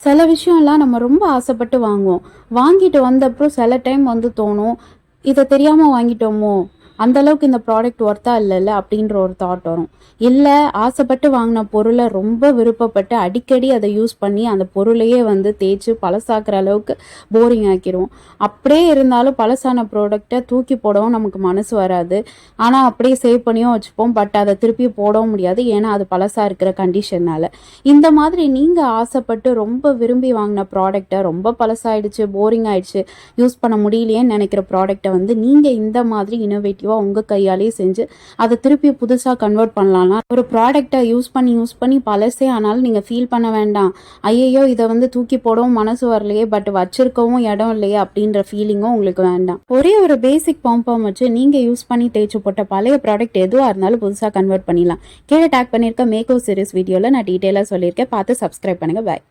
சில விஷயம்லாம் நம்ம ரொம்ப ஆசைப்பட்டு வாங்குவோம். வாங்கிட்டு வந்தப்புறம் சில டைம் வந்து தோணும், இத தெரியாம வாங்கிட்டோமோ! அந்த அளவுக்கு இந்த ப்ராடக்ட் ஒர்த்தா இல்லல்ல அப்டின்ற ஒரு தாட் வரும். இல்ல ஆசைப்பட்டு வாங்குன பொருள ரொம்ப விருப்பப்பட்டு அடிக்கடி அத யூஸ் பண்ணி அந்த பொருளையே வந்து தேய்ச்சு பழசாக்குற அளவுக்கு போரிங் ஆக்கிருவோம். அப்படியே இருந்தாலும் பழசான ப்ராடக்ட்ட தூக்கி போடவும் நமக்கு மனசு வராது. ஆனா அப்படியே சேவ் பண்ணியும் வச்சுப்போம். பட் அத திருப்பி போடவும் முடியாது. ஏன்னா அது பழசா இருக்கிற கண்டிஷன்னால. இந்த மாதிரி நீங்க ஆசைப்பட்டு ரொம்ப விரும்பி வாங்கின ப்ராடக்ட்ட ரொம்ப பழசாயிடுச்சு, போரிங் ஆயிடுச்சு, யூஸ் பண்ண முடியலையேன்னு நெனைக்கிற ப்ராடக்ட்ட வந்து நீங்க இந்த மாதிரி இன்னோவேட்டிவா உங்க கையாலேயே செஞ்சு அத திருப்பி புதுசா கன்வெர்ட் பண்ணலாம்னா, ஒரு ப்ராடக்ட்ட யூஸ் பண்ணி பழசே ஆனாலும் நீங்க ஃபீல் பண்ண வேண்டாம். ஐயய்யோ! இத வந்து தூக்கி போடவும் மனசு வரலையே, பட் வச்சிருக்கவும் இடம் இல்லையே அப்படின்ற ஃபீலிங்கும் உங்களுக்கு வேண்டாம். ஒரே ஒரு பேசிக் பாம்பம் வச்சு நீங்க யூஸ் பண்ணி தேய்ச்சு போட்ட பழைய ப்ராடக்ட் எதுவா இருந்தாலும் புதுசா கன்வெர்ட் பண்ணிடலாம். கீழ டேக் பண்ணியிருக்க மேக் ஓவர் சீரிஸ் வீடியோல நான் டீட்டெயிலா சொல்லியிருக்கேன். பார்த்து சப்ஸ்கிரைப் பண்ணுங்க. பாய்.